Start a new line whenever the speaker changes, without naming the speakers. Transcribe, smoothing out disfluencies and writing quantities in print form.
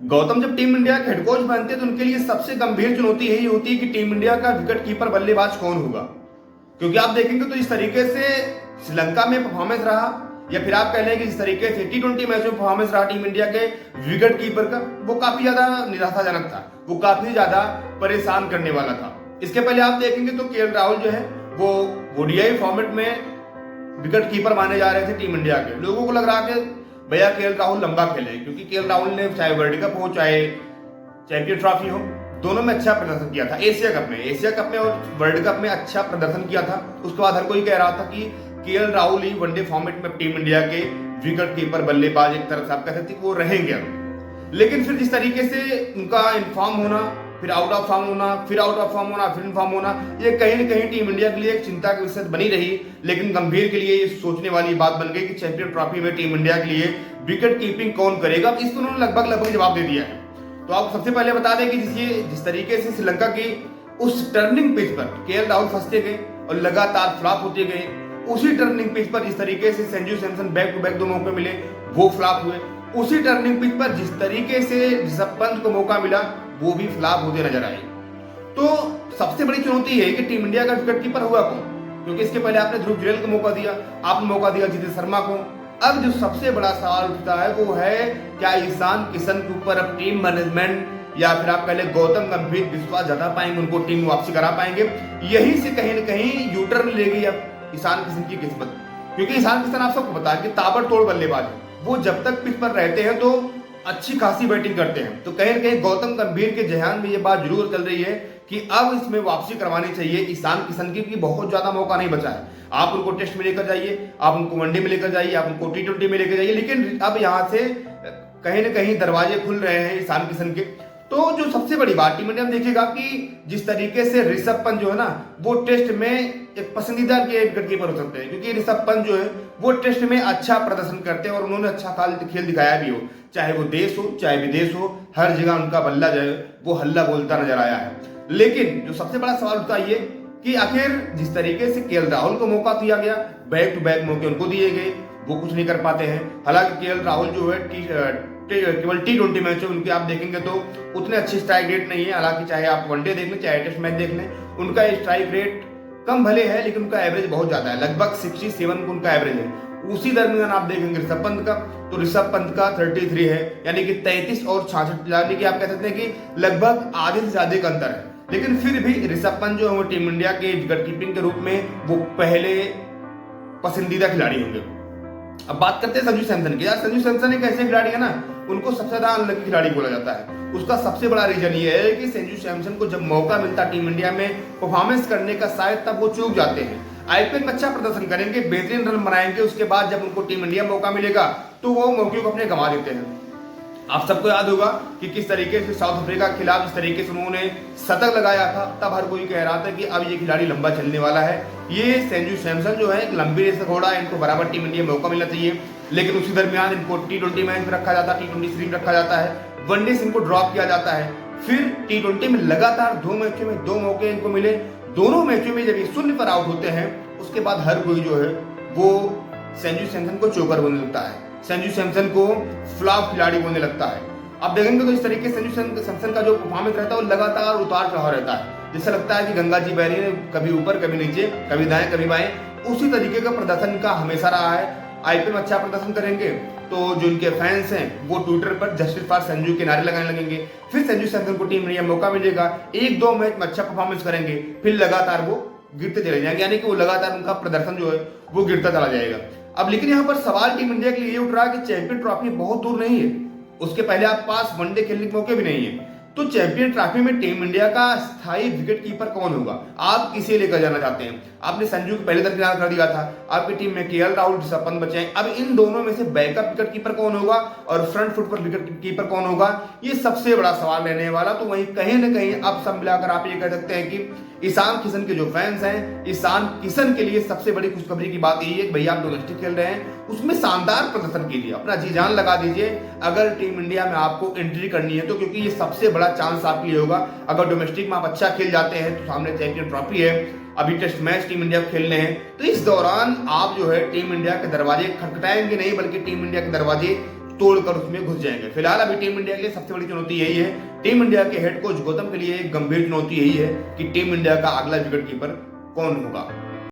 गौतम जब team India के head coach बनते हैं तो उनके लिए सबसे गंभीर चुनौती यही होती है कि टीम इंडिया का विकेट कीपर बल्लेबाज कौन होगा। क्योंकि आप देखेंगे तो इस तरीके से श्रीलंका में परफॉर्मेंस रहा, या फिर आप कह लें कि जिस तरीके से T20 मैच में परफॉर्मेंस रहा टीम इंडिया के विकेट कीपर का, वो काफी ज्यादा निराशाजनक था, वो काफी ज्यादा परेशान करने वाला था। इसके पहले आप देखेंगे तो KL राहुल जो है वो ODI फॉर्मेट में विकेट कीपर माने जा रहे थे टीम इंडिया के। लोगों को लग रहा कि भैया KL राहुल लंबा खेले, क्योंकि KL राहुल ने चाहे वर्ल्ड कप हो चाहे चैंपियन ट्रॉफी हो, दोनों में अच्छा प्रदर्शन किया था। एशिया कप में और वर्ल्ड कप में अच्छा प्रदर्शन किया था। उसके बाद हर कोई कह रहा था कि KL राहुल ही वनडे फॉर्मेट में टीम इंडिया के विकेट कीपर बल्लेबाज एक तरह से आप कह सकते वो रहेंगे। लेकिन फिर जिस तरीके से उनका इन्फॉर्म होना, फिर आउट ऑफ फॉर्म होना, फिर आउट ऑफ फॉर्म होना, फिर इन्फॉर्म होना, ये कहीं ना कहीं टीम इंडिया के लिए एक चिंता की विषय बनी रही। लेकिन गंभीर के लिए ये सोचने वाली बात बन गई कि चैंपियन ट्रॉफी में टीम इंडिया के लिए विकेट कीपिंग कौन करेगा। इसको उन्होंने लगभग जवाब दे दिया है। तो आप सबसे पहले बता दें कि जिस तरीके से श्रीलंका की उस टर्निंग पिच पर KL राहुल फंसते गए और लगातार फ्लॉप होते गए, उसी टर्निंग पिच पर जिस तरीके से Sanju Samson back to back 2 मौके मिले वो फ्लॉप हुए, उसी टर्निंग पिच पर जिस तरीके से ऋषभ पंत को मौका मिला वो भी फ्लॉप होते नजर आए। तो सबसे बड़ी चुनौती है कि टीम इंडिया का विकेट कीपर हुआ कौन, क्योंकि इसके पहले आपने ध्रुव जुरैल को मौका दिया, आपने मौका दिया जितेश शर्मा को। अब जो सबसे बड़ा सवाल उठता है वो है क्या ईशान किशन के ऊपर अब टीम मैनेजमेंट या फिर आप पहले गौतम गंभीर विश्वास जता पाएंगे, उनको टीम वापसी करा पाएंगे। यहीं से कहीं ना कहीं यूटर्न लेगी अब ईशान किशन की किस्मत, क्योंकि ईशान किशन आप सबको पता है कि ताबड़तोड़ बल्लेबाज है। वो जब तक पिच पर रहते हैं तो अच्छी खासी बैटिंग करते हैं। तो कहीं ना कहीं गौतम गंभीर के जहन में ये बात जरूर चल रही है कि अब इसमें वापसी करवानी चाहिए ईशान किशन की, बहुत ज्यादा मौका नहीं बचा है। आप उनको टेस्ट में लेकर जाइए, आप उनको वनडे में लेकर जाइए, आप उनको T20 में लेकर जाइए, लेकिन अब यहाँ से कहीं ना कहीं दरवाजे खुल रहे हैं ईशान किशन के। तो जो सबसे बड़ी बात टीम इंडिया में देखेगा कि जिस तरीके से ऋषभ पंत जो है ना वो टेस्ट में एक पसंदीदा के विकेट कीपर हो सकते हैं, क्योंकि ऋषभ पंत जो है वो टेस्ट में अच्छा प्रदर्शन करते हैं और उन्होंने अच्छा खेल दिखाया भी हो, चाहे वो देश हो चाहे विदेश हो, हर जगह उनका बल्ला जो है वो हल्ला बोलता नजर आया है। लेकिन जो सबसे बड़ा सवाल उठता है ये कि आखिर जिस तरीके से KL राहुल को मौका दिया गया, बैक टू बैक मौके उनको दिए गए, वो कुछ नहीं कर पाते हैं। हालांकि KL राहुल जो है केवल T20 मैच उनके आप देखेंगे तो उतने अच्छी स्ट्राइक रेट नहीं है। हालांकि चाहे आप वनडे देख लें चाहे टेस्ट मैच देख लें, उनका स्ट्राइक रेट कम भले है लेकिन उनका एवरेज बहुत ज्यादा है, लगभग 67 का उनका एवरेज है। उसी दरमियान आप देखेंगे ऋषभ पंत का, तो ऋषभ पंत का 33 है, यानी कि 33 और 66, यानी कि आप कह सकते हैं कि लगभग आधे से ज्यादा का अंतर है। लेकिन फिर भी ऋषभ पंत जो है वो टीम इंडिया के विकेट कीपिंग के रूप में वो पहले पसंदीदा खिलाड़ी होंगे। अब बात करते हैं संजू सैमसन की। यार संजू सैमसन एक ऐसे खिलाड़ी है ना, उनको सबसे ज्यादा अनलकी खिलाड़ी बोला जाता है। उसका सबसे बड़ा रीजन ये है कि संजू सैमसन को जब मौका मिलता टीम इंडिया में परफॉर्मेंस करने का शायद तब वो चूक जाते हैं। IPL में अच्छा प्रदर्शन करेंगे, बेहतरीन रन बनाएंगे, उसके बाद जब उनको टीम इंडिया मौका मिलेगा तो वो मौके को अपने गंवा देते हैं। आप सबको याद होगा कि किस तरीके से साउथ अफ्रीका के खिलाफ जिस तरीके से उन्होंने शतक लगाया था, तब हर कोई कह रहा था कि अब ये खिलाड़ी लंबा चलने वाला है। ये संजू सैमसन जो है एक लंबी रेस का घोड़ा है, इनको बराबर टीम इंडिया में मौका मिलना चाहिए। लेकिन उसी दरमियान इनको T20 मैच में रखा जाता है, T20 सीरीज में रखा जाता है, वनडे से इनको ड्रॉप किया जाता है। फिर T20 में लगातार 2 मैचों में 2 मौके इनको मिले, दोनों मैचों में जब ये 0 पर आउट होते हैं उसके बाद हर कोई जो है वो संजू सैमसन को चोकर बोलने लगता है, संजू सैमसन को फ्लॉप खिलाड़ी बोलने लगता है। आप देखेंगे तो इस तरीके से संजू सैमसन का जो परफॉर्मेंस रहता है वो लगातार उतार चढ़ाव रहता है। जैसा लगता है कि गंगा जी बह रही है, कभी ऊपर कभी नीचे, कभी दाएं कभी बाएं। उसी तरीके का प्रदर्शन का हमेशा रहा है। IPL में अच्छा प्रदर्शन करेंगे तो जो इनके फैंस हैं वो ट्विटर पर जस्टिस फॉर संजू के नारे लगाने लगेंगे। फिर संजू सैमसन को टीम इंडिया मौका मिलेगा, 1-2 मैच में अच्छा परफॉर्मेंस करेंगे, फिर लगातार वो गिरते चले जाएंगे, यानी कि वो लगातार उनका प्रदर्शन जो है वो गिरता चला जाएगा। अब लेकिन यहाँ पर सवाल टीम इंडिया के लिए उठ रहा है कि चैंपियन ट्रॉफी बहुत दूर नहीं है, उसके पहले आप पास वनडे खेलने के मौके भी नहीं है। तो चैंपियन ट्रॉफी में टीम इंडिया का स्थायी विकेट कीपर कौन होगा? आप किसे लेकर जाना चाहते हैं? आपने संजू को पहले दरकिनार कर दिया था, आपकी टीम में KL राहुल, ऋषभ पंत बचे हैं। अब इन दोनों में से बैकअप विकेट कीपर कौन होगा और फ्रंट फुट पर विकेट कीपर कौन होगा, ये सबसे बड़ा सवाल रहने वाला। तो वहीं कहीं ना कहीं अब सब मिलाकर आप ये कह सकते हैं कि ईशान किशन के जो फैंस हैं, ईशान किशन के लिए सबसे बड़ी खुशखबरी की बात यही है कि भैया आप डोमेस्टिक खेल रहे हैं, उसमें शानदार प्रदर्शन कीजिए, अपना जी जान लगा दीजिए अगर टीम इंडिया में आपको एंट्री करनी है तो, क्योंकि ये सबसे बड़ा चांस आपके लिए होगा। अगर डोमेस्टिक में आप अच्छा खेल जाते हैं तो सामने चैंपियन ट्रॉफी है, अभी टेस्ट मैच टीम इंडिया को खेलने हैं, तो इस दौरान आप जो है टीम इंडिया के दरवाजे खटखटाएंगे नहीं बल्कि टीम इंडिया के दरवाजे तोड़कर उसमें घुस जाएंगे। फिलहाल अभी टीम इंडिया के लिए सबसे बड़ी चुनौती यही है, टीम इंडिया के हेड कोच गौतम के लिए एक गंभीर चुनौती यही है कि टीम इंडिया का अगला विकेट कीपर कौन होगा।